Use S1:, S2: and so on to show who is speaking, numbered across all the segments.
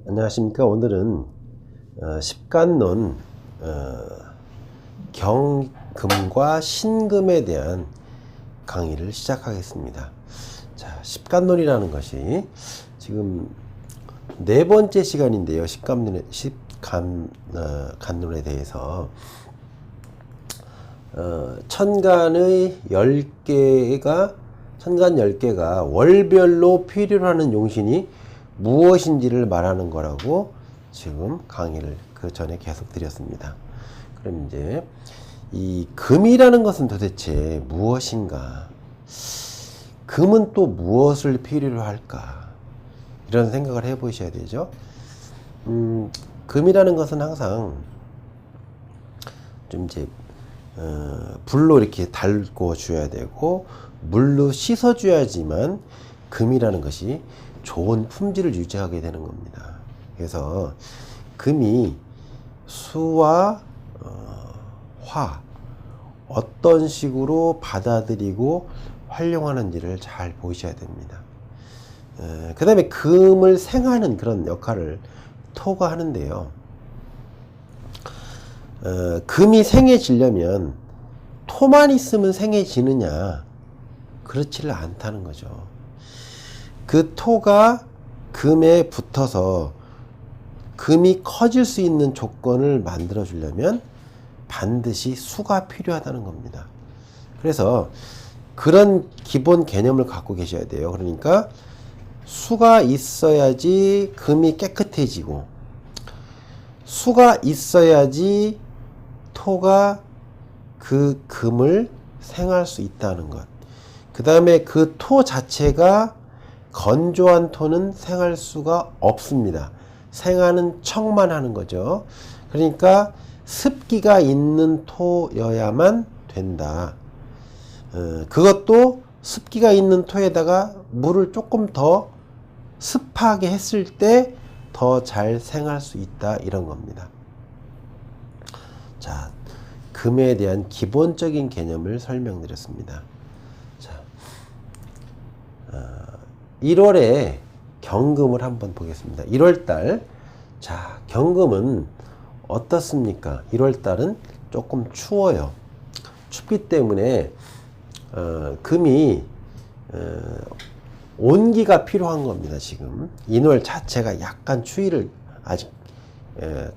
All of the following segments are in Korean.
S1: 안녕하십니까. 오늘은 십간론 경금과 신금에 대한 강의를 시작하겠습니다. 자, 십간론이라는 것이 지금 네 번째 시간인데요. 간론에 대해서 천간의 10개가 천간 10개가 월별로 필요로 하는 용신이 무엇인지를 말하는 거라고 지금 강의를 그 전에 계속 드렸습니다. 그럼 이제 이 금이라는 것은 도대체 무엇인가? 금은 또 무엇을 필요로 할까? 이런 생각을 해 보셔야 되죠. 금이라는 것은 항상 좀 이제 불로 이렇게 달궈 줘야 되고 물로 씻어 줘야지만 금이라는 것이 좋은 품질을 유지하게 되는 겁니다. 그래서 금이 수와 화 어떤 식으로 받아들이고 활용하는지를 잘 보셔야 됩니다. 그 다음에 금을 생하는 그런 역할을 토가 하는데요. 금이 생해지려면 토만 있으면 생해지느냐? 그렇지를 않다는 거죠. 그 토가 금에 붙어서 금이 커질 수 있는 조건을 만들어 주려면 반드시 수가 필요하다는 겁니다. 그래서 그런 기본 개념을 갖고 계셔야 돼요. 그러니까 수가 있어야지 금이 깨끗해지고 수가 있어야지 토가 그 금을 생할 수 있다는 것. 그 다음에 그 토 자체가 건조한 토는 생할 수가 없습니다. 생하는 척만 하는 거죠. 그러니까 습기가 있는 토여야만 된다. 그것도 습기가 있는 토에다가 물을 조금 더 습하게 했을 때 더 잘 생할 수 있다. 이런 겁니다. 자, 금에 대한 기본적인 개념을 설명드렸습니다. 자, 1월에 경금을 한번 보겠습니다. 1월달. 자, 경금은 어떻습니까? 1월달은 조금 추워요. 춥기 때문에 금이 온기가 필요한 겁니다. 지금 인월 자체가 약간 추위를 아직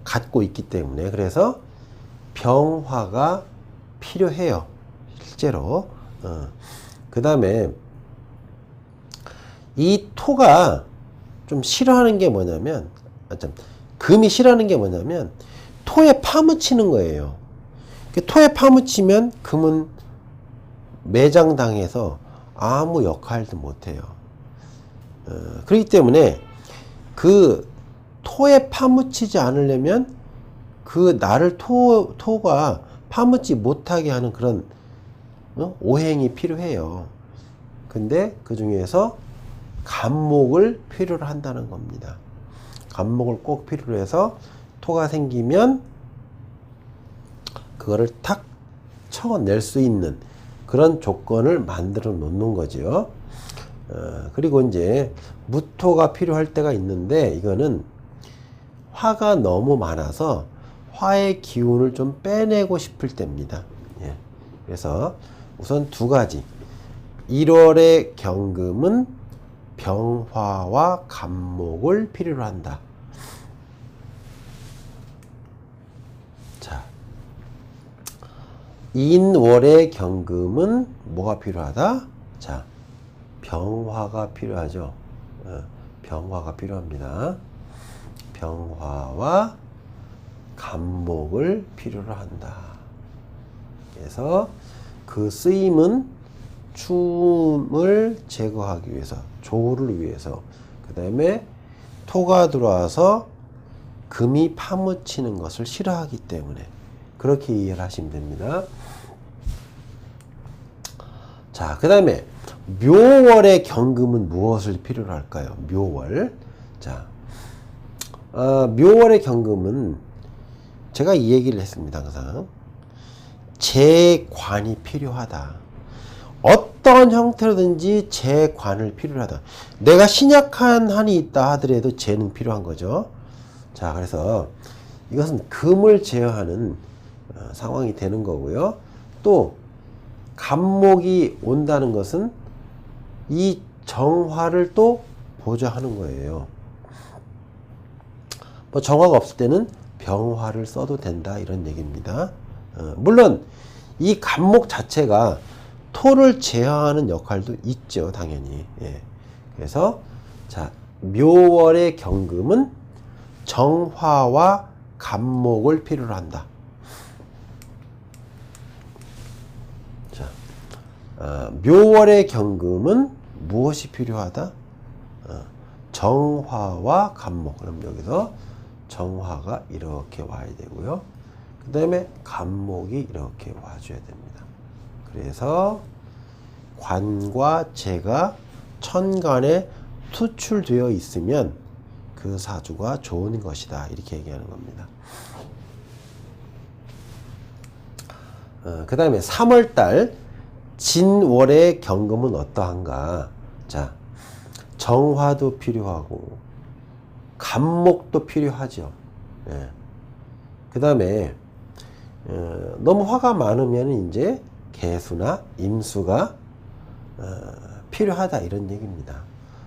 S1: 갖고 있기 때문에 그래서 병화가 필요해요. 실제로. 그 다음에 이 토가 좀 싫어하는 게 뭐냐면, 금이 싫어하는 게 뭐냐면, 토에 파묻히는 거예요. 토에 파묻히면 금은 매장당해서 아무 역할도 못해요. 그렇기 때문에 그 토에 파묻히지 않으려면 그 나를 토가 파묻지 못하게 하는 그런 오행이 필요해요. 근데 그 중에서 간목을 필요로 한다는 겁니다. 간목을 꼭 필요로 해서 토가 생기면 그거를 탁 쳐낼 수 있는 그런 조건을 만들어 놓는 거죠. 그리고 이제 무토가 필요할 때가 있는데 이거는 화가 너무 많아서 화의 기운을 좀 빼내고 싶을 때입니다. 예. 그래서 우선 두 가지. 1월의 경금은 병화와 간목을 필요로 한다. 자, 인월의 경금은 뭐가 필요하다? 자, 병화가 필요하죠. 병화가 필요합니다. 병화와 간목을 필요로 한다. 그래서 그 쓰임은 추움을 제거하기 위해서, 조를 위해서, 그 다음에 토가 들어와서 금이 파묻히는 것을 싫어하기 때문에 그렇게 이해를 하시면 됩니다. 자, 그 다음에 묘월의 경금은 무엇을 필요로 할까요? 묘월. 자, 묘월의 경금은 제가 이 얘기를 했습니다. 항상 재관이 필요하다. 어떤 형태로든지 재관을 필요로 하다. 내가 신약한 한이 있다 하더라도 재는 필요한 거죠. 자, 그래서 이것은 금을 제어하는 상황이 되는 거고요. 또 간목이 온다는 것은 이 정화를 또 보조하는 거예요. 뭐 정화가 없을 때는 병화를 써도 된다 이런 얘기입니다. 물론 이 간목 자체가 토를 제어하는 역할도 있죠, 당연히. 예. 그래서 자, 묘월의 경금은 정화와 간목을 필요로 한다. 자, 묘월의 경금은 무엇이 필요하다? 정화와 간목. 그럼 여기서 정화가 이렇게 와야 되고요. 그 다음에 간목이 이렇게 와줘야 됩니다. 그래서 관과 재가 천간에 투출되어 있으면 그 사주가 좋은 것이다. 이렇게 얘기하는 겁니다. 그 다음에 3월달 진월의 경금은 어떠한가? 자, 정화도 필요하고 간목도 필요하죠. 예. 그 다음에 너무 화가 많으면 이제 개수나 임수가 필요하다 이런 얘기입니다.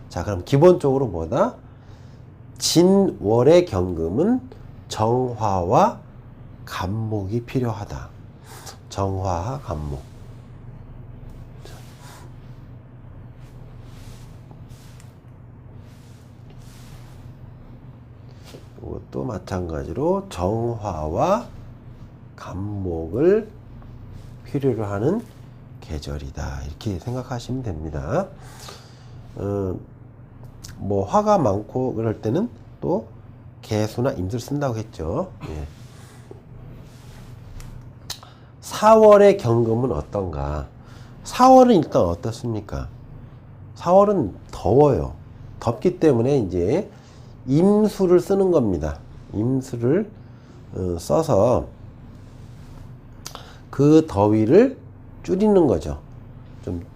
S1: 자, 그럼 기본적으로 뭐다? 진월의 경금은 정화와 간목이 필요하다. 정화와 간목. 이것도 마찬가지로 정화와 간목을 필요로 하는 계절이다. 이렇게 생각하시면 됩니다. 뭐 화가 많고 그럴 때는 또 개수나 임수를 쓴다고 했죠. 예. 4월의 경금은 어떤가? 4월은 일단 어떻습니까? 4월은 더워요. 덥기 때문에 이제 임수를 쓰는 겁니다. 임수를 써서 그 더위를 줄이는 거죠. 좀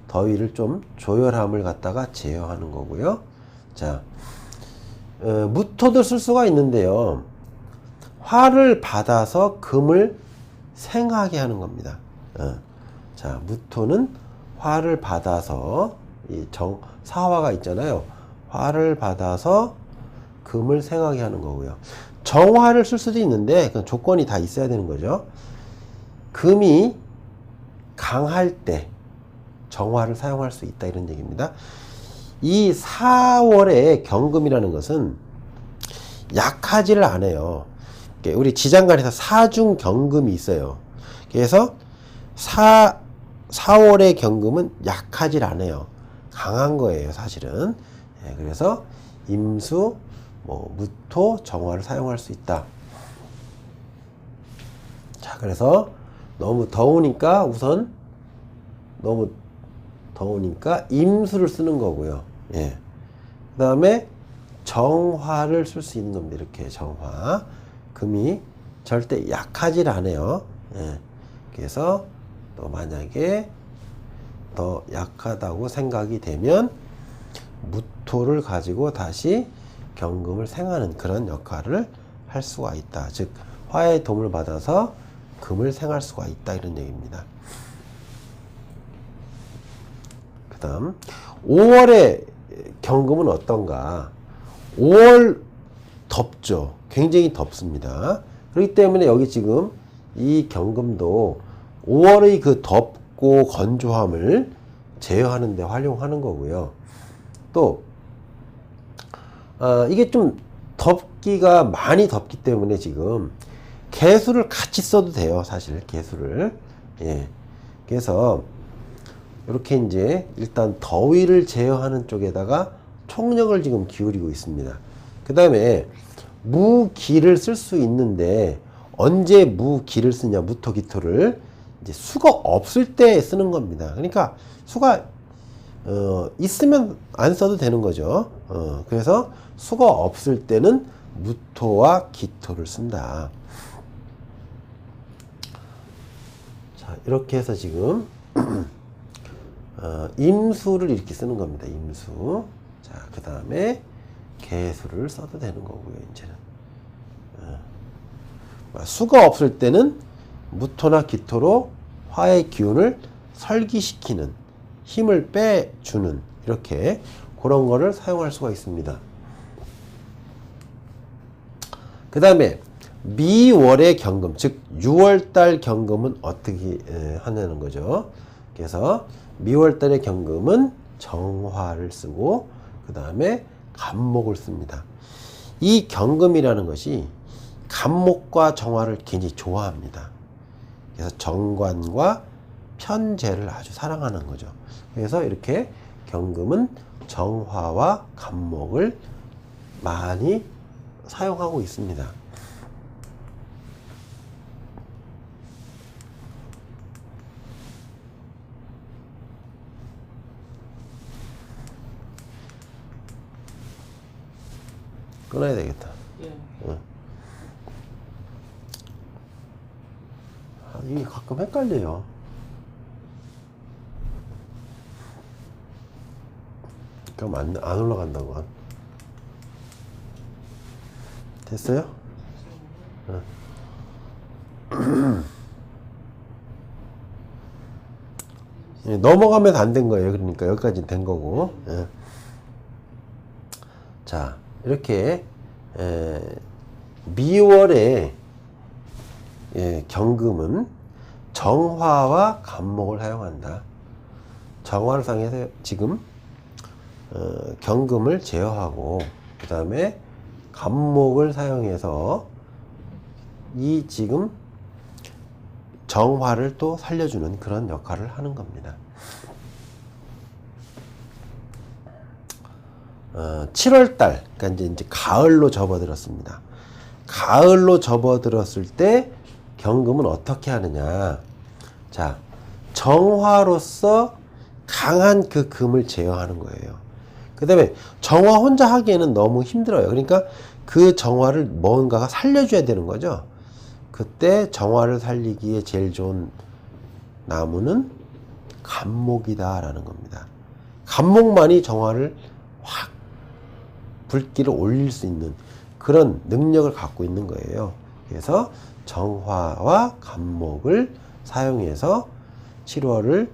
S1: 더위를 좀 조열함을 갖다가 제어하는 거고요. 자, 무토도 쓸 수가 있는데요. 화를 받아서 금을 생하게 하는 겁니다. 자, 무토는 화를 받아서 이 사화가 있잖아요. 화를 받아서 금을 생하게 하는 거고요. 정화를 쓸 수도 있는데 그 조건이 다 있어야 되는 거죠. 금이 강할 때 정화를 사용할 수 있다 이런 얘기입니다. 이 4월의 경금이라는 것은 약하지를 않아요. 우리 지장간에서 사중 경금이 있어요. 그래서 4월의 경금은 약하질 않아요. 강한 거예요, 사실은. 예, 그래서 임수, 무토, 정화를 사용할 수 있다. 자, 그래서 너무 더우니까 우선 너무 더우니까 임수를 쓰는 거고요. 예. 그 다음에 정화를 쓸 수 있는 겁니다. 이렇게 정화. 금이 절대 약하질 않아요. 예. 그래서 또 만약에 더 약하다고 생각이 되면 무토를 가지고 다시 경금을 생하는 그런 역할을 할 수가 있다. 즉 화의 도움을 받아서 금을 생할 수가 있다 이런 얘기입니다. 그 다음 5월의 경금은 어떤가? 5월 덥죠. 굉장히 덥습니다. 그렇기 때문에 여기 지금 이 경금도 5월의 그 덥고 건조함을 제어하는 데 활용하는 거고요. 또 이게 좀 덥기가 많이 덥기 때문에 지금 개수를 같이 써도 돼요. 사실 개수를. 예. 그래서 이렇게 이제 일단 더위를 제어하는 쪽에다가 총력을 지금 기울이고 있습니다. 그 다음에 무기를 쓸 수 있는데 언제 무기를 쓰냐, 무토기토를 이제 수가 없을 때 쓰는 겁니다. 그러니까 수가 있으면 안 써도 되는 거죠. 그래서 수가 없을 때는 무토와 기토를 쓴다. 자, 이렇게 해서 지금 임수를 이렇게 쓰는 겁니다. 임수. 자, 그 다음에 개수를 써도 되는 거고요. 이제는 수가 없을 때는 무토나 기토로 화의 기운을 설기시키는, 힘을 빼주는, 이렇게 그런 거를 사용할 수가 있습니다. 그 다음에 미월의 경금, 즉 6월달 경금은 어떻게 하냐는 거죠. 그래서 미월달의 경금은 정화를 쓰고 그 다음에 간목을 씁니다. 이 경금이라는 것이 간목과 정화를 굉장히 좋아합니다. 그래서 정관과 편재를 아주 사랑하는 거죠. 그래서 이렇게 경금은 정화와 간목을 많이 사용하고 있습니다. 끊어야 되겠다.
S2: 예.
S1: 이게 가끔 헷갈려요. 그럼 안 올라간다고. 됐어요? 예, 넘어가면 안 된 거예요. 그러니까 여기까지 된 거고. 예. 자, 이렇게 미월에 경금은 정화와 간목을 사용한다. 정화를 사용해서 지금 경금을 제어하고 그 다음에 간목을 사용해서 이 지금 정화를 또 살려주는 그런 역할을 하는 겁니다. 7월달, 그러니까 이제 가을로 접어들었습니다. 가을로 접어들었을 때 경금은 어떻게 하느냐? 자, 정화로서 강한 그 금을 제어하는 거예요. 그 다음에 정화 혼자 하기에는 너무 힘들어요. 그러니까 그 정화를 뭔가가 살려줘야 되는 거죠. 그때 정화를 살리기에 제일 좋은 나무는 간목이다라는 겁니다. 간목만이 정화를 확 불길을 올릴 수 있는 그런 능력을 갖고 있는 거예요. 그래서 정화와 간목을 사용해서 7월의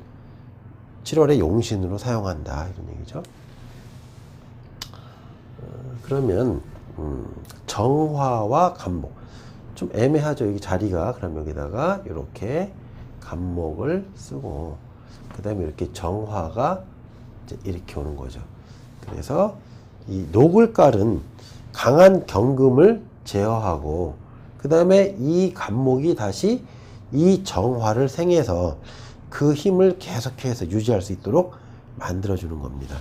S1: 용신으로 사용한다, 이런 얘기죠. 그러면 정화와 간목 좀 애매하죠. 여기 자리가. 그럼 여기다가 이렇게 간목을 쓰고 그 다음에 이렇게 정화가 이제 이렇게 오는 거죠. 그래서 이 노글깔은 강한 경금을 제어하고 그 다음에 이 간목이 다시 이 정화를 생해서 그 힘을 계속해서 유지할 수 있도록 만들어주는 겁니다.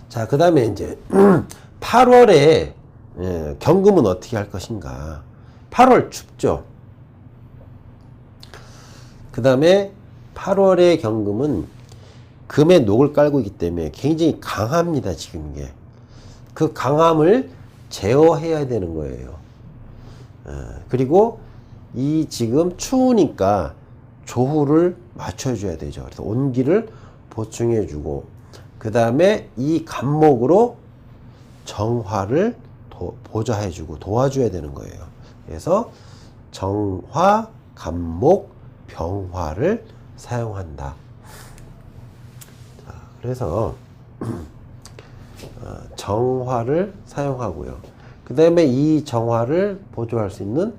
S1: 자, 그 다음에 이제 8월에 경금은 어떻게 할 것인가. 8월 춥죠. 그 다음에 8월의 경금은 금의 녹을 깔고 있기 때문에 굉장히 강합니다. 지금 이게. 그 강함을 제어해야 되는 거예요. 그리고 이 지금 추우니까 조후를 맞춰줘야 되죠. 그래서 온기를 보충해주고 그 다음에 이 간목으로 정화를 보좌해주고 도와줘야 되는 거예요. 그래서 정화, 간목, 병화를 사용한다. 자, 그래서 정화를 사용하고요. 그 다음에 이 정화를 보조할 수 있는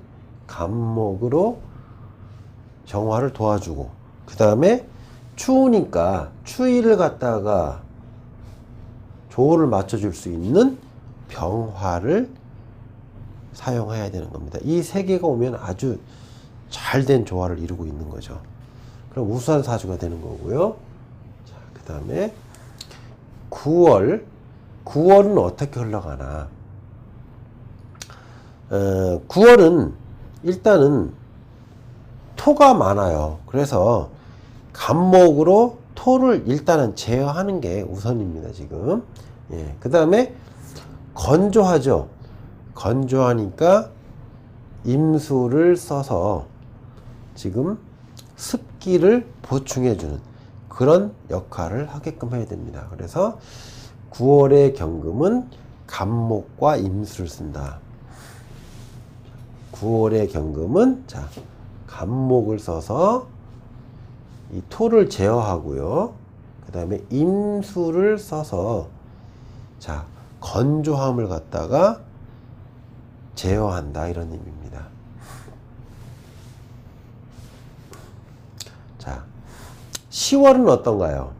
S1: 간목으로 정화를 도와주고 그 다음에 추우니까 추위를 갖다가 조호를 맞춰줄 수 있는 병화를 사용해야 되는 겁니다. 이 세 개가 오면 아주 잘된 조화를 이루고 있는 거죠. 그럼 우수한 사주가 되는 거고요. 자, 그 다음에 9월은 어떻게 흘러가나. 9월은 일단은 토가 많아요. 그래서 간목으로 토를 일단은 제어하는 게 우선입니다. 지금. 예. 그 다음에 건조하죠. 건조하니까 임수를 써서 지금 습기를 보충해주는 그런 역할을 하게끔 해야 됩니다. 그래서 9월의 경금은 간목과 임수를 쓴다. 9월의 경금은 자 간목을 써서 이 토를 제어하고요. 그 다음에 임수를 써서 자 건조함을 갖다가 제어한다 이런 의미입니다. 자 10월은 어떤가요?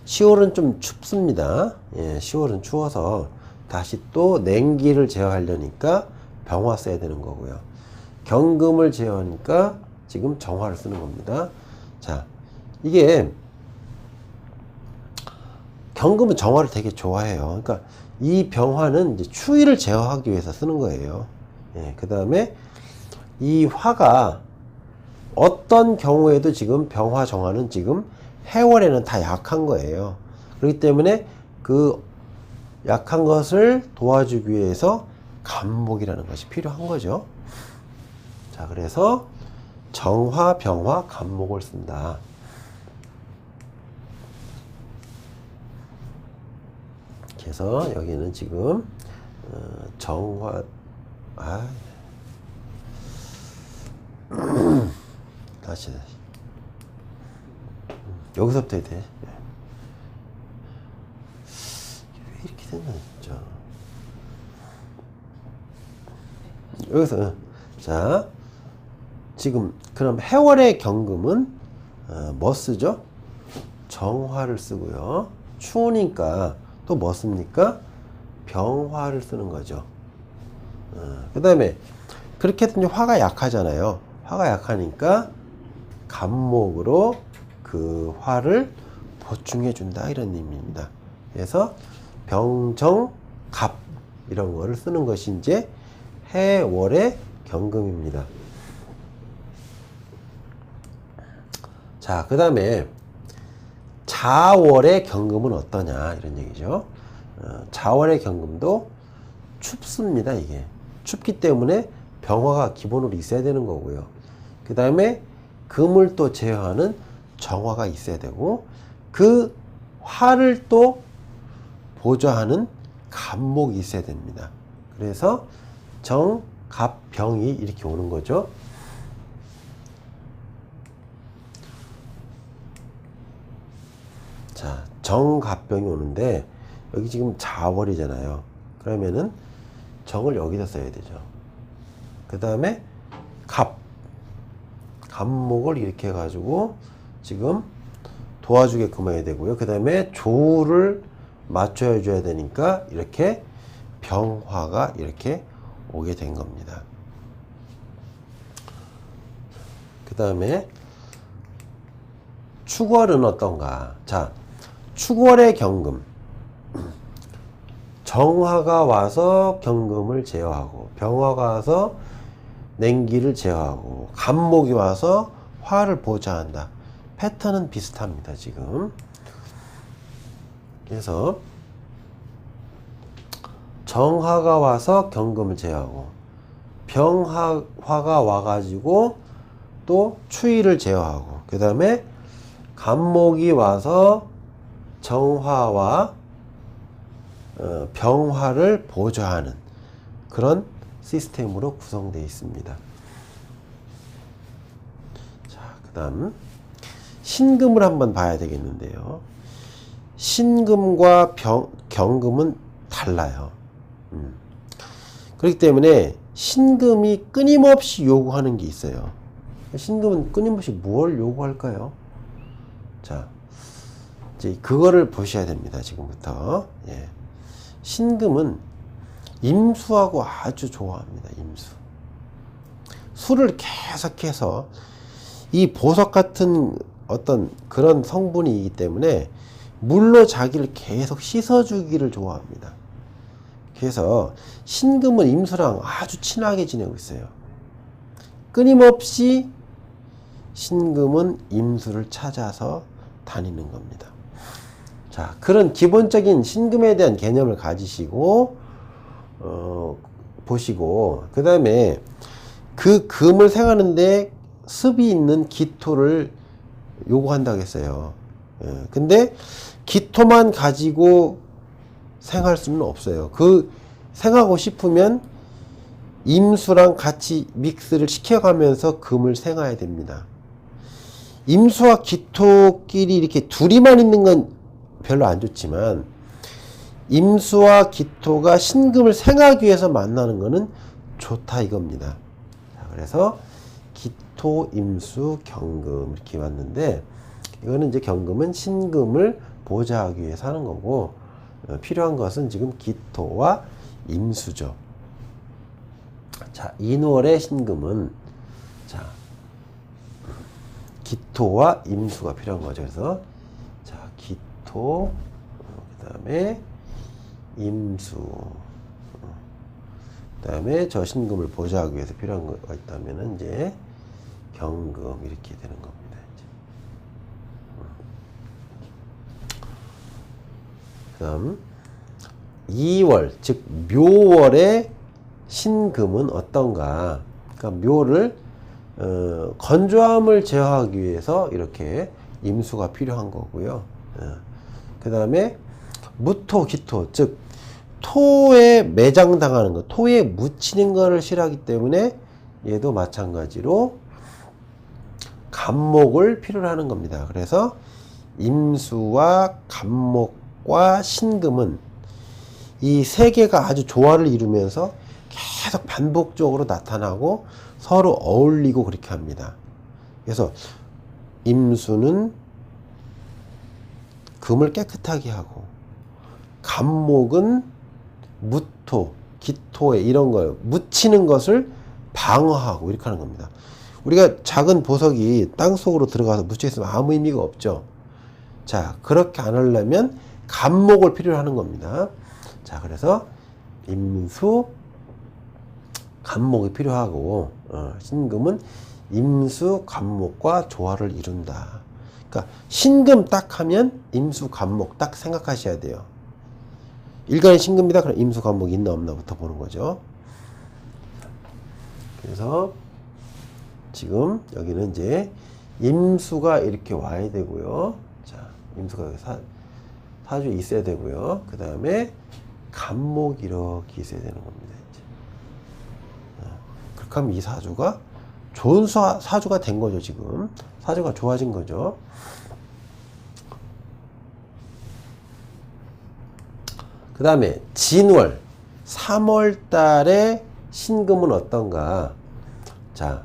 S1: 10월은 좀 춥습니다. 예, 10월은 추워서 다시 또 냉기를 제어하려니까 병화 써야 되는 거고요. 경금을 제어하니까 지금 정화를 쓰는 겁니다. 자, 이게 경금은 정화를 되게 좋아해요. 그러니까 이 병화는 이제 추위를 제어하기 위해서 쓰는 거예요. 예, 그 다음에 이 화가 어떤 경우에도 지금 병화 정화는 지금 해월에는 다 약한 거예요. 그렇기 때문에 그 약한 것을 도와주기 위해서 간목이라는 것이 필요한 거죠. 자, 그래서 정화, 병화, 간목을 쓴다. 그래서 여기는 지금 정화 다시 여기서부터 해야 돼. 왜 이렇게 됐나 진짜. 여기서 자 지금 그럼 해월의 경금은 뭐 쓰죠? 정화를 쓰고요. 추우니까 또 뭐 씁니까? 병화를 쓰는 거죠. 그 다음에 그렇게 해도 화가 약하잖아요. 화가 약하니까 간목으로 그 화를 보충해 준다 이런 의미입니다. 그래서 병정갑 이런 거를 쓰는 것이 이제 해월의 경금입니다. 자, 그 다음에 자월의 경금은 어떠냐 이런 얘기죠. 자월의 경금도 춥습니다. 이게 춥기 때문에 병화가 기본으로 있어야 되는 거고요. 그 다음에 금을 또 제어하는 정화가 있어야 되고 그 화를 또 보좌하는 간목이 있어야 됩니다. 그래서 정, 갑, 병이 이렇게 오는 거죠. 자, 정갑병이 오는데 여기 지금 자월이잖아요. 그러면은 정을 여기다 써야 되죠. 그 다음에 갑목을 이렇게 해가지고 지금 도와주게끔 해야 되고요. 그 다음에 조를 맞춰 줘야 되니까 이렇게 병화가 이렇게 오게 된 겁니다. 그 다음에 축월은 어떤가? 자, 축월의 경금. 정화가 와서 경금을 제어하고 병화가 와서 냉기를 제어하고 간목이 와서 화를 보좌한다. 패턴은 비슷합니다. 지금. 그래서 정화가 와서 경금을 제어하고 병화가 와가지고 또 추위를 제어하고 그 다음에 간목이 와서 정화와 병화를 보좌하는 그런 시스템으로 구성되어 있습니다. 자, 그 다음 신금을 한번 봐야 되겠는데요. 신금과 경금은 달라요. 그렇기 때문에 신금이 끊임없이 요구하는 게 있어요. 신금은 끊임없이 뭘 요구할까요? 자, 이제 그거를 보셔야 됩니다. 지금부터. 예. 신금은 임수하고 아주 좋아합니다. 임수. 수를 계속해서 이 보석 같은 어떤 그런 성분이기 때문에 물로 자기를 계속 씻어주기를 좋아합니다. 그래서 신금은 임수랑 아주 친하게 지내고 있어요. 끊임없이 신금은 임수를 찾아서 다니는 겁니다. 자, 그런 기본적인 신금에 대한 개념을 가지시고 보시고 그 다음에 그 금을 생하는데 습이 있는 기토를 요구한다고 했어요. 근데 기토만 가지고 생할 수는 없어요. 그 생하고 싶으면 임수랑 같이 믹스를 시켜가면서 금을 생해야 됩니다. 임수와 기토끼리 이렇게 둘이만 있는 건 별로 안 좋지만 임수와 기토가 신금을 생하기 위해서 만나는 거는 좋다 이겁니다. 자, 그래서 기토, 임수, 경금 이렇게 왔는데 이거는 이제 경금은 신금을 보좌하기 위해서 하는 거고 필요한 것은 지금 기토와 임수죠. 자, 인월의 신금은 자, 기토와 임수가 필요한 거죠. 그래서 자, 기토 그 다음에 임수 그 다음에 저 신금을 보좌하기 위해서 필요한 거가 있다면 이제 경금 이렇게 되는 겁니다. 이제. 그다음 2월 즉 묘월의 신금은 어떤가? 그러니까 묘를 건조함을 제어하기 위해서 이렇게 임수가 필요한 거고요. 그 다음에 무토, 기토, 즉 토에 매장당하는 것, 토에 묻히는 것을 싫어하기 때문에 얘도 마찬가지로 간목을 필요로 하는 겁니다. 그래서 임수와 간목과 신금은 이 세 개가 아주 조화를 이루면서 계속 반복적으로 나타나고 서로 어울리고 그렇게 합니다. 그래서 임수는 금을 깨끗하게 하고 간목은 무토, 기토에 이런 걸 묻히는 것을 방어하고 이렇게 하는 겁니다. 우리가 작은 보석이 땅속으로 들어가서 묻혀 있으면 아무 의미가 없죠. 자, 그렇게 안 하려면 간목을 필요로 하는 겁니다. 자, 그래서 임수, 간목이 필요하고 신금은 임수, 간목과 조화를 이룬다. 그러니까 신금 딱 하면 임수, 간목 딱 생각하셔야 돼요. 일간의 신금이다. 그럼 임수, 간목이 있나 없나부터 보는 거죠. 그래서 지금 여기는 이제 임수가 이렇게 와야 되고요. 자, 임수가 여기 사주에 있어야 되고요. 그 다음에 간목이 이렇게 있어야 되는 겁니다. 이제. 그렇게 하면 이 사주가 좋은 사주가 된 거죠. 지금 사주가 좋아진 거죠. 그 다음에 진월 3월 달에 신금은 어떤가? 자,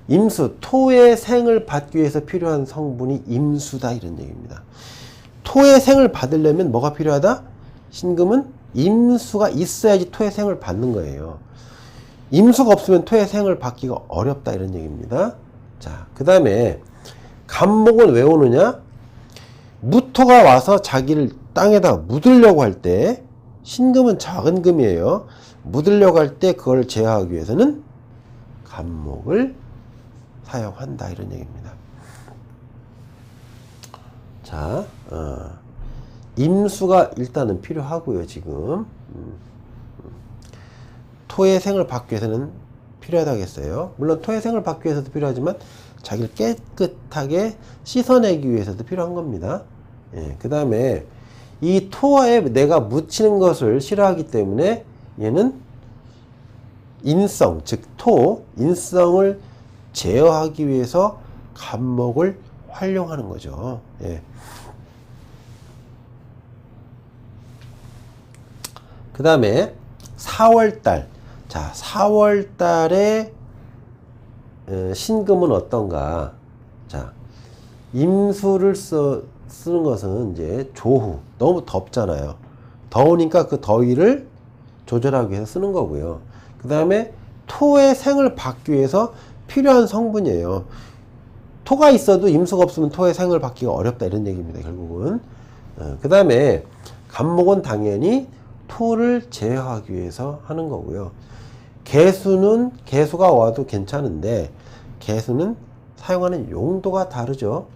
S1: 임수, 토의 생을 받기 위해서 필요한 성분이 임수다 이런 얘기입니다. 토의 생을 받으려면 뭐가 필요하다? 신금은 임수가 있어야지 토의 생을 받는 거예요. 임수가 없으면 토의 생을 받기가 어렵다 이런 얘기입니다. 자, 그 다음에 간목은 왜 오느냐? 무토가 와서 자기를 땅에다 묻으려고 할 때 신금은 작은 금이에요. 묻으려고 할 때 그걸 제어하기 위해서는 간목을 사용한다 이런 얘기입니다. 자, 임수가 일단은 필요하고요. 지금 토의 생을 받기 위해서는 필요하다고 했어요. 물론 토의 생을 받기 위해서도 필요하지만 자기를 깨끗하게 씻어내기 위해서도 필요한 겁니다. 예, 그 다음에 이 토에 내가 묻히는 것을 싫어하기 때문에 얘는 인성, 즉 토, 인성을 제어하기 위해서 간목을 활용하는 거죠. 예. 그 다음에 4월달. 자, 4월달에 신금은 어떤가? 자, 임수를 쓰는 것은 이제 조후. 너무 덥잖아요. 더우니까 그 더위를 조절하기 위해서 쓰는 거고요. 그 다음에 토의 생을 받기 위해서 필요한 성분이에요. 토가 있어도 임수가 없으면 토의 생을 받기가 어렵다 이런 얘기입니다. 결국은. 그 다음에 간목은 당연히 토를 제어하기 위해서 하는 거고요. 개수가 와도 괜찮은데 개수는 사용하는 용도가 다르죠.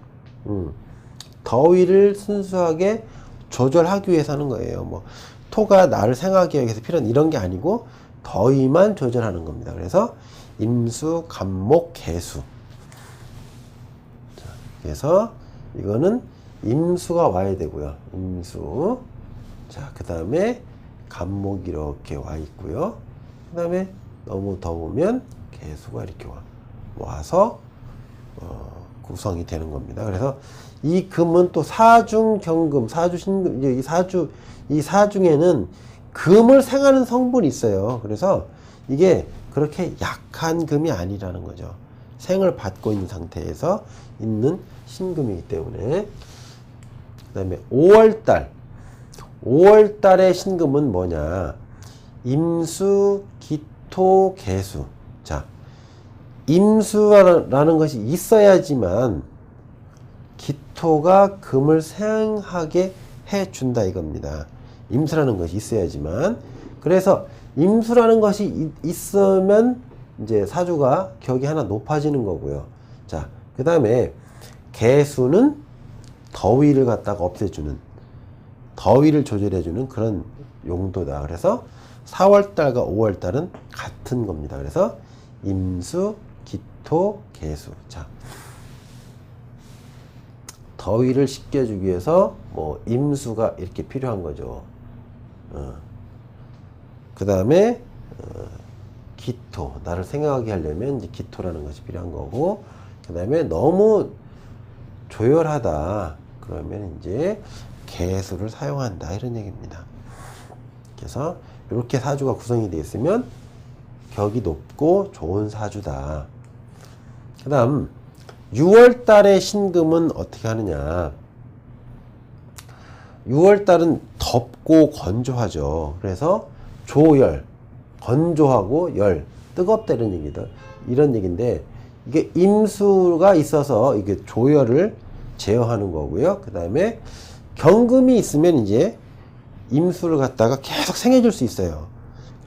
S1: 더위를 순수하게 조절하기 위해서 하는 거예요. 뭐 토가 나를 생하기 위해서 필요한 이런 게 아니고 더위만 조절하는 겁니다. 그래서 임수, 간목, 개수. 자, 그래서 이거는 임수가 와야 되고요. 임수. 자, 그 다음에 간목이 이렇게 와 있고요. 그 다음에 너무 더우면 개수가 이렇게 와서 구성이 되는 겁니다. 그래서 이 금은 또 사중경금, 사주신금, 이 사중에는 금을 생하는 성분이 있어요. 그래서 이게 그렇게 약한 금이 아니라는 거죠. 생을 받고 있는 상태에서 있는 신금이기 때문에. 그 다음에 5월달의 신금은 뭐냐? 임수, 기토, 개수. 자, 임수라는 것이 있어야지만 기토가 금을 생하게 해준다 이겁니다. 임수라는 것이 있어야지만. 그래서 임수라는 것이 있으면 이제 사주가 격이 하나 높아지는 거고요. 자, 그 다음에 개수는 더위를 갖다가 없애주는, 더위를 조절해주는 그런 용도다. 그래서 4월달과 5월달은 같은 겁니다. 그래서 임수, 기토, 개수. 자, 더위를 식혀주기 위해서 뭐 임수가 이렇게 필요한 거죠. 그 다음에 기토, 나를 생각하게 하려면 이제 기토라는 것이 필요한 거고, 그 다음에 너무 조열하다 그러면 이제 개수를 사용한다 이런 얘기입니다. 그래서 이렇게 사주가 구성이 되어 있으면 격이 높고 좋은 사주다. 그 다음 6월달의 신금은 어떻게 하느냐? 6월달은 덥고 건조하죠. 그래서 조열, 건조하고 열, 뜨겁다 이런 얘기다. 이런 얘기인데, 이게 임수가 있어서 이게 조열을 제어하는 거고요. 그 다음에 경금이 있으면 이제 임수를 갖다가 계속 생해줄 수 있어요.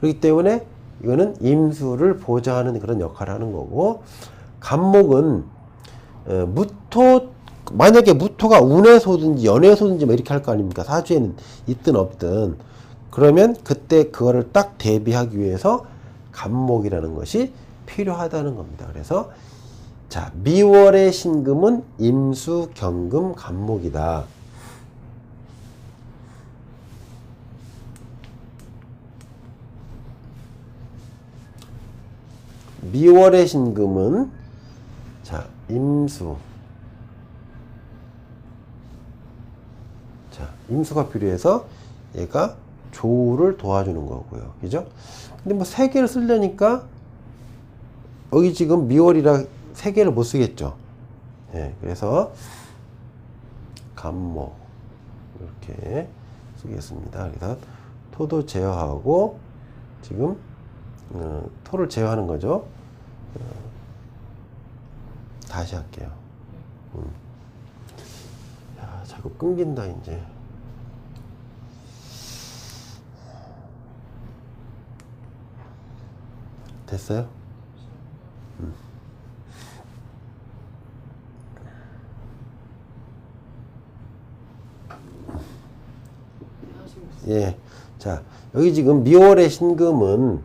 S1: 그렇기 때문에 이거는 임수를 보좌하는 그런 역할을 하는 거고, 간목은 무토, 만약에 무토가 운에서든지 연에서든지 뭐 이렇게 할 거 아닙니까? 사주에는 있든 없든. 그러면 그때 그거를 딱 대비하기 위해서 간목이라는 것이 필요하다는 겁니다. 그래서 자, 미월의 신금은 임수, 경금, 간목이다. 미월의 신금은 자, 임수. 자, 임수가 필요해서 얘가 조우를 도와주는 거고요. 그죠? 근데 뭐 세 개를 쓰려니까 여기 지금 미월이라 세 개를 못 쓰겠죠. 예, 그래서 간목 이렇게 쓰겠습니다. 그래서 토도 제어하고 지금 토를 제어하는 거죠. 다시 할게요. 야, 자꾸 끊긴다 이제. 됐어요? 예. 자, 여기 지금 미월의 신금은,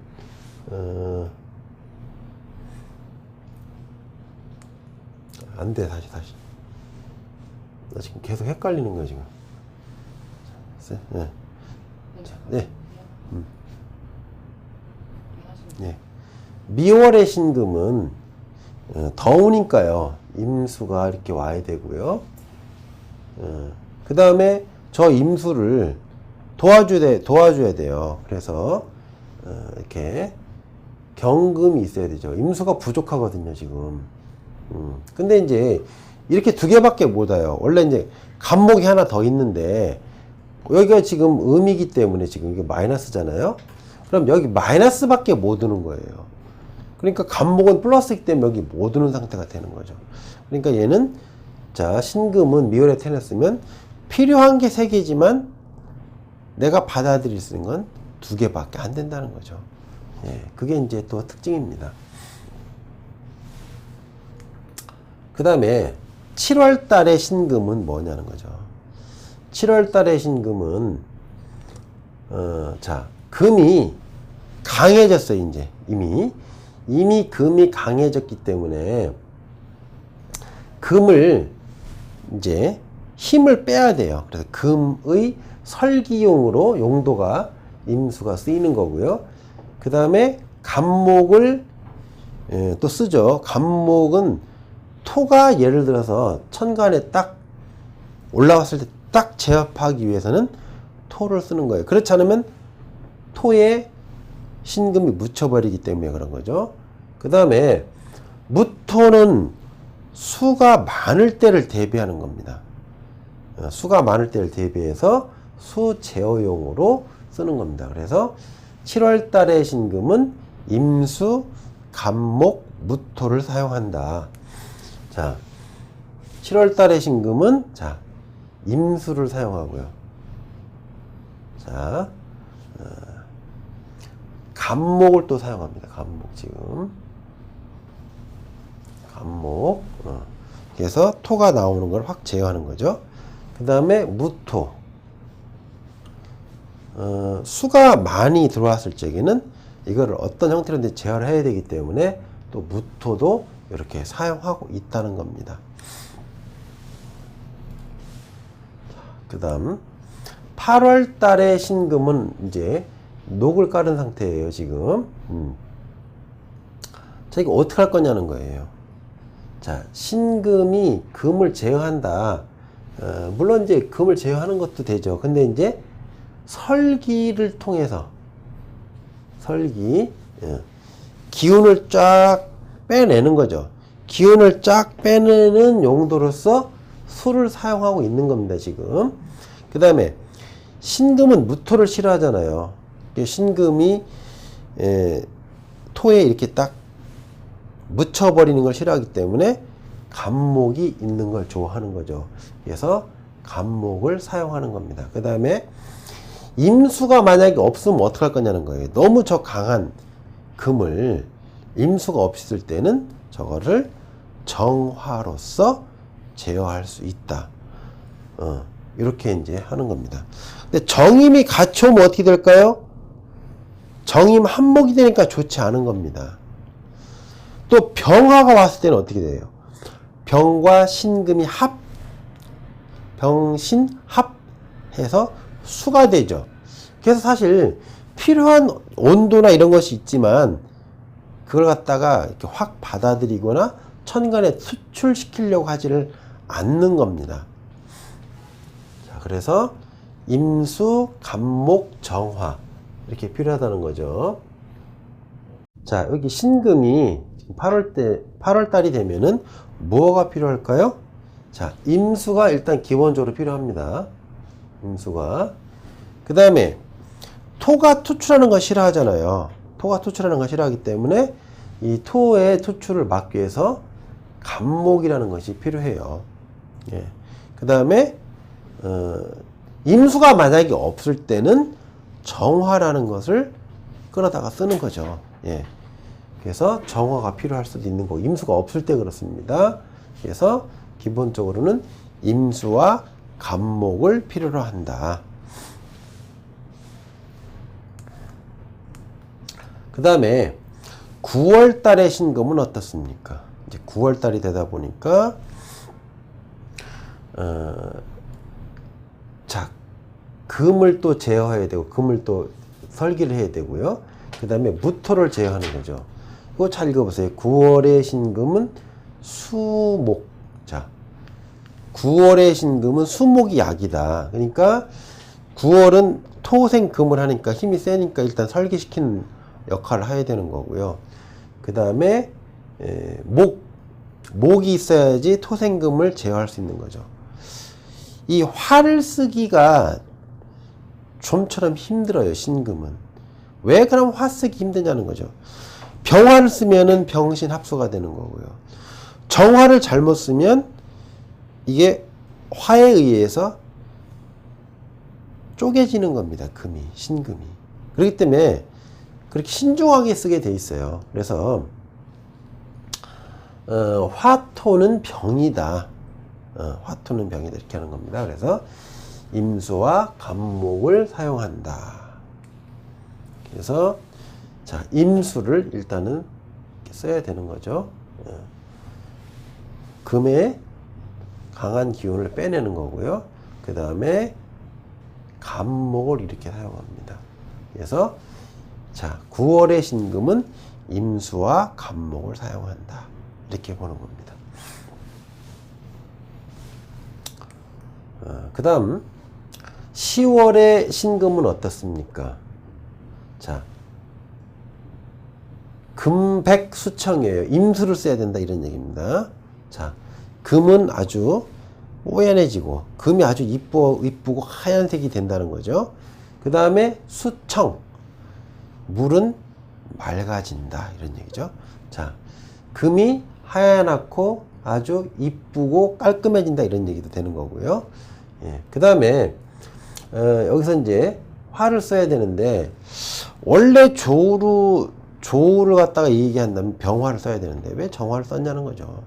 S1: 안 돼, 다시. 나 지금 계속 헷갈리는 거야, 지금. 네. 네. 네. 미월의 신금은, 더우니까요. 임수가 이렇게 와야 되고요. 그 다음에 저 임수를 도와줘야 돼요. 그래서 이렇게 경금이 있어야 되죠. 임수가 부족하거든요, 지금. 근데 이제 이렇게 두 개밖에 못 와요. 원래 이제 간목이 하나 더 있는데 여기가 지금 음이기 때문에 지금 이게 마이너스잖아요. 그럼 여기 마이너스밖에 못 오는 거예요. 그러니까 간목은 플러스이기 때문에 여기 못 오는 상태가 되는 거죠. 그러니까 얘는 자, 신금은 미월에 태어났으면 필요한 게 세 개지만 내가 받아들일 수 있는 건 두 개밖에 안 된다는 거죠. 예, 그게 이제 또 특징입니다. 그 다음에 7월 달의 신금은 뭐냐는 거죠. 7월 달의 신금은, 자, 금이 강해졌어요, 이제. 이미 금이 강해졌기 때문에 금을 이제 힘을 빼야 돼요. 그래서 금의 설기용으로 용도가 임수가 쓰이는 거고요. 그 다음에 간목을 또 쓰죠. 간목은 토가 예를 들어서 천간에 딱 올라왔을 때 딱 제압하기 위해서는 토를 쓰는 거예요. 그렇지 않으면 토에 신금이 묻혀버리기 때문에 그런 거죠. 그 다음에 무토는 수가 많을 때를 대비하는 겁니다. 수가 많을 때를 대비해서 수제어용으로 쓰는 겁니다. 그래서 7월 달의 신금은 임수, 간목, 무토를 사용한다. 자, 7월 달의 신금은 자, 임수를 사용하고요. 자, 간목을 또 사용합니다. 간목 지금. 간목. 그래서 토가 나오는 걸 확 제어하는 거죠. 그 다음에 무토. 수가 많이 들어왔을 적에는 이거를 어떤 형태로 제어를 해야 되기 때문에 또 무토도 이렇게 사용하고 있다는 겁니다. 그 다음 8월 달의 신금은 이제 녹을 깔은 상태예요. 지금 자, 이거 어떻게 할 거냐는 거예요. 자, 신금이 금을 제어한다. 물론 이제 금을 제어하는 것도 되죠. 근데 이제 설기를 통해서 설기 기운을 쫙 빼내는 거죠. 기운을 쫙 빼내는 용도로서 수를 사용하고 있는 겁니다. 지금. 그 다음에 신금은 무토를 싫어하잖아요. 신금이 토에 이렇게 딱 묻혀버리는 걸 싫어하기 때문에 간목이 있는 걸 좋아하는 거죠. 그래서 간목을 사용하는 겁니다. 그 다음에 임수가 만약에 없으면 어떻게 할 거냐는 거예요. 너무 저 강한 금을 임수가 없을 때는 저거를 정화로서 제어할 수 있다. 이렇게 이제 하는 겁니다. 근데 정임이 같이 오면 어떻게 될까요? 정임 한목이 되니까 좋지 않은 겁니다. 또 병화가 왔을 때는 어떻게 돼요? 병과 신금이 병신합해서 수가 되죠. 그래서 사실 필요한 온도나 이런 것이 있지만 그걸 갖다가 이렇게 확 받아들이거나 천간에 수출시키려고 하지를 않는 겁니다. 자, 그래서 임수, 간목, 정화 이렇게 필요하다는 거죠. 자, 여기 신금이 8월 달이 되면은 뭐가 필요할까요? 자, 임수가 일단 기본적으로 필요합니다. 임수가. 그 다음에 토가 투출하는 거 싫어하잖아요. 토가 투출하는 거 싫어하기 때문에 이 토의 투출을 막기 위해서 간목이라는 것이 필요해요. 예. 그 다음에 임수가 만약에 없을 때는 정화라는 것을 끌어다가 쓰는 거죠. 예. 그래서 정화가 필요할 수도 있는 거고 임수가 없을 때 그렇습니다. 그래서 기본적으로는 임수와 간목을 필요로 한다. 그 다음에 9월 달의 신금은 어떻습니까? 이제 9월 달이 되다 보니까 자, 금을 또 제어해야 되고 금을 또 설기를 해야 되고요. 그 다음에 무토를 제어하는 거죠. 이거 잘 읽어보세요. 9월의 신금은 수목. 자, 9월의 신금은 수목이 약이다. 그러니까 9월은 토생금을 하니까 힘이 세니까 일단 설기시키는 역할을 해야 되는 거고요. 그 다음에 목이 있어야지 토생금을 제어할 수 있는 거죠. 이 화를 쓰기가 좀처럼 힘들어요. 신금은. 왜 그럼 화 쓰기 힘드냐는 거죠. 병화를 쓰면은 병신 합수가 되는 거고요. 정화를 잘못 쓰면 이게 화에 의해서 쪼개지는 겁니다. 금이, 신금이. 그렇기 때문에 그렇게 신중하게 쓰게 돼 있어요. 그래서 화토는 병이다. 화토는 병이다. 이렇게 하는 겁니다. 그래서 임수와 간목을 사용한다. 그래서 자, 임수를 일단은 이렇게 써야 되는 거죠. 금의 강한 기운을 빼내는 거고요. 그 다음에 간목을 이렇게 사용합니다. 그래서 자, 9월의 신금은 임수와 간목을 사용한다. 이렇게 보는 겁니다. 그 다음 10월의 신금은 어떻습니까? 자, 금백수청이에요. 임수를 써야 된다 이런 얘기입니다. 자, 금은 아주 뽀얀해지고 금이 아주 이쁘고 하얀색이 된다는 거죠. 그 다음에 수청, 물은 맑아진다 이런 얘기죠. 자, 금이 하얗고 아주 이쁘고 깔끔해진다 이런 얘기도 되는 거고요. 예, 그 다음에 여기서 이제 화를 써야 되는데 원래 조우를 갖다가 얘기한다면 병화를 써야 되는데 왜 정화를 썼냐는 거죠.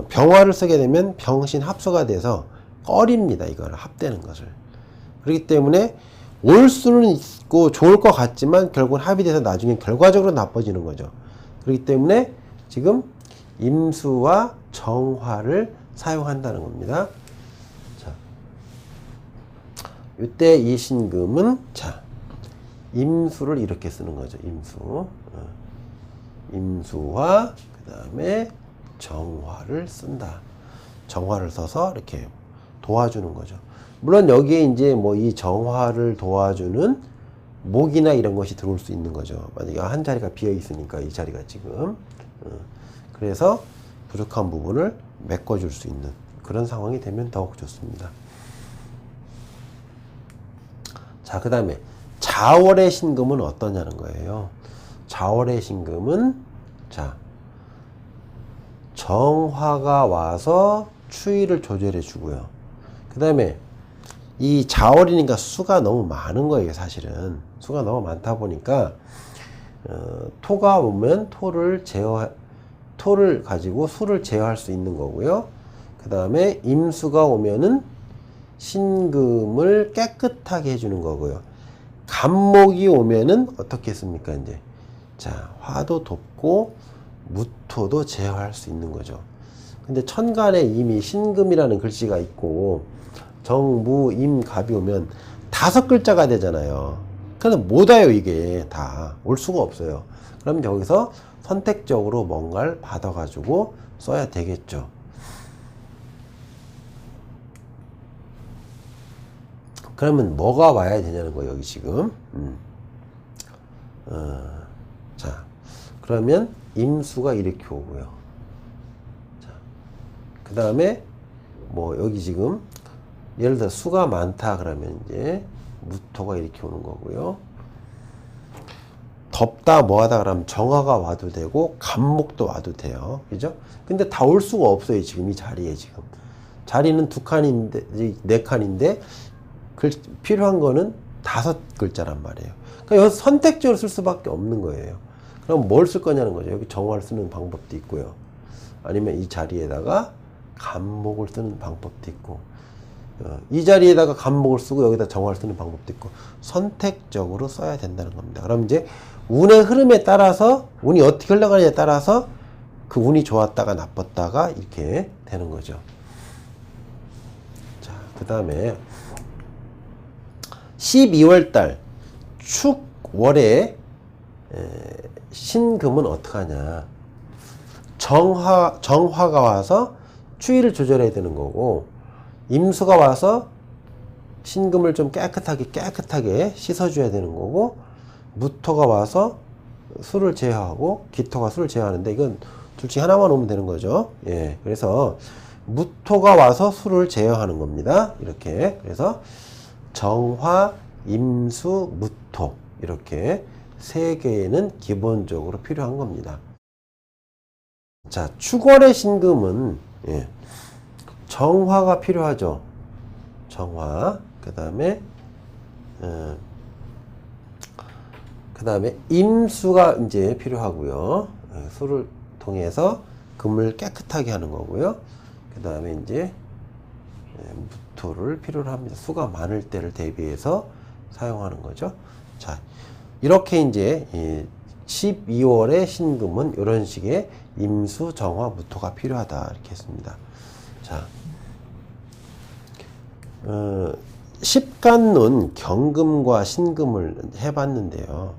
S1: 병화를 쓰게 되면 병신 합수가 돼서 꺼립니다. 이거를 합되는 것을. 그렇기 때문에 올 수는 있고 좋을 것 같지만 결국은 합이 돼서 나중에 결과적으로 나빠지는 거죠. 그렇기 때문에 지금 임수와 정화를 사용한다는 겁니다. 자, 이때 이 신금은 자, 임수를 이렇게 쓰는 거죠. 임수. 임수와 그 다음에 정화를 쓴다. 정화를 써서 이렇게 도와주는 거죠. 물론 여기에 이제 뭐 이 정화를 도와주는 목이나 이런 것이 들어올 수 있는 거죠. 만약에 한 자리가 비어 있으니까 이 자리가 지금. 그래서 부족한 부분을 메꿔줄 수 있는 그런 상황이 되면 더욱 좋습니다. 자, 그 다음에 자월의 신금은 어떠냐는 거예요. 자월의 신금은 자, 정화가 와서 추위를 조절해 주고요. 그 다음에 이 자월이니까 수가 너무 많은 거예요. 사실은 수가 너무 많다 보니까 토가 오면 토를 가지고 수를 제어할 수 있는 거고요. 그 다음에 임수가 오면은 신금을 깨끗하게 해주는 거고요. 간목이 오면은 어떻게 했습니까? 이제 자, 화도 돕고 무토도 제어할 수 있는 거죠. 근데 천간에 이미 신금이라는 글씨가 있고 정무 임갑이 오면 5글자가 되잖아요. 그래서 못 와요. 이게 다 올 수가 없어요. 그럼 여기서 선택적으로 뭔가를 받아가지고 써야 되겠죠. 그러면 뭐가 와야 되냐는 거예요. 여기 지금 자, 그러면 임수가 이렇게 오고요. 자, 그 다음에 뭐 여기 지금 예를 들어 수가 많다 그러면 이제 무토가 이렇게 오는 거고요. 덥다 뭐하다 그러면 정화가 와도 되고 간목도 와도 돼요. 그죠? 근데 다 올 수가 없어요. 지금 이 자리에 지금. 자리는 2칸인데 4칸인데 필요한 거는 5글자란 말이에요. 그러니까 여기서 선택적으로 쓸 수밖에 없는 거예요. 그럼 뭘 쓸 거냐는 거죠. 여기 정화를 쓰는 방법도 있고요. 아니면 이 자리에다가 간목을 쓰는 방법도 있고, 이 자리에다가 간목을 쓰고 여기다 정화를 쓰는 방법도 있고, 선택적으로 써야 된다는 겁니다. 그럼 이제 운의 흐름에 따라서 운이 어떻게 흘러가느냐에 따라서 그 운이 좋았다가 나빴다가 이렇게 되는 거죠. 자, 그 다음에 12월달 축월에 신금은 어떡하냐. 정화가 와서 추위를 조절해야 되는 거고, 임수가 와서 신금을 좀 깨끗하게 씻어줘야 되는 거고, 무토가 와서 수를 제어하고 기토가 수를 제어하는데 이건 둘 중에 하나만 오면 되는 거죠. 예, 그래서 무토가 와서 수를 제어하는 겁니다. 이렇게. 그래서 정화, 임수, 무토 이렇게 3개는 기본적으로 필요한 겁니다. 자, 축월의 신금은 예, 정화가 필요하죠. 정화. 그 다음에 임수가 이제 필요하고요. 수를 통해서 금을 깨끗하게 하는 거고요. 그 다음에 이제 무토를 필요로 합니다. 수가 많을 때를 대비해서 사용하는 거죠. 자, 이렇게 이제 12월의 신금은 이런 식의 임수, 정화, 무토가 필요하다 이렇게 했습니다. 자, 십간론 경금과 신금을 해봤는데요.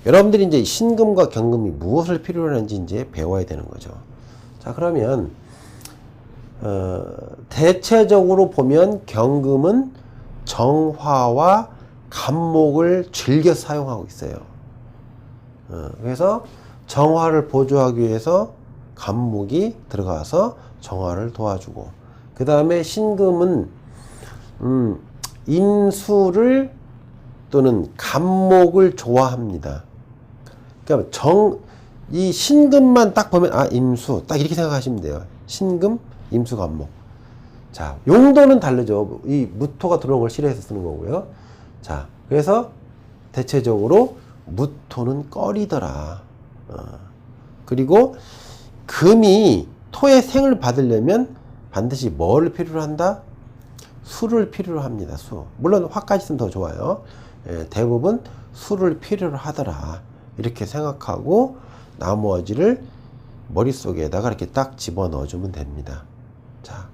S1: 여러분들이 이제 신금과 경금이 무엇을 필요로 하는지 이제 배워야 되는 거죠. 자, 그러면 대체적으로 보면 경금은 정화와 간목을 즐겨 사용하고 있어요. 그래서 정화를 보조하기 위해서 간목이 들어가서 정화를 도와주고, 그 다음에 신금은 임수를 또는 간목을 좋아합니다. 그러니까 이 신금만 딱 보면 임수 딱 이렇게 생각하시면 돼요. 신금, 임수, 간목. 자, 용도는 다르죠. 이 무토가 들어온 걸 싫어해서 쓰는 거고요. 자, 그래서 대체적으로 무토는 꺼리더라. 그리고 금이 토의 생을 받으려면 반드시 뭐를 필요로 한다? 수를 필요로 합니다. 수. 물론 화까지 있으면 더 좋아요. 대부분 수를 필요로 하더라. 이렇게 생각하고 나머지를 머릿속에다가 이렇게 딱 집어넣어주면 됩니다. 자,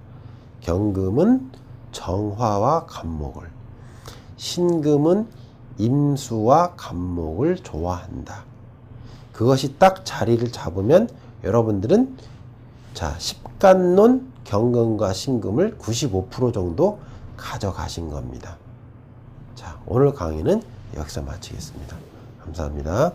S1: 경금은 정화와 간목을, 신금은 임수와 간목을 좋아한다. 그것이 딱 자리를 잡으면 여러분들은 자, 십간론 경금과 신금을 95% 정도 가져가신 겁니다. 자, 오늘 강의는 여기서 마치겠습니다. 감사합니다.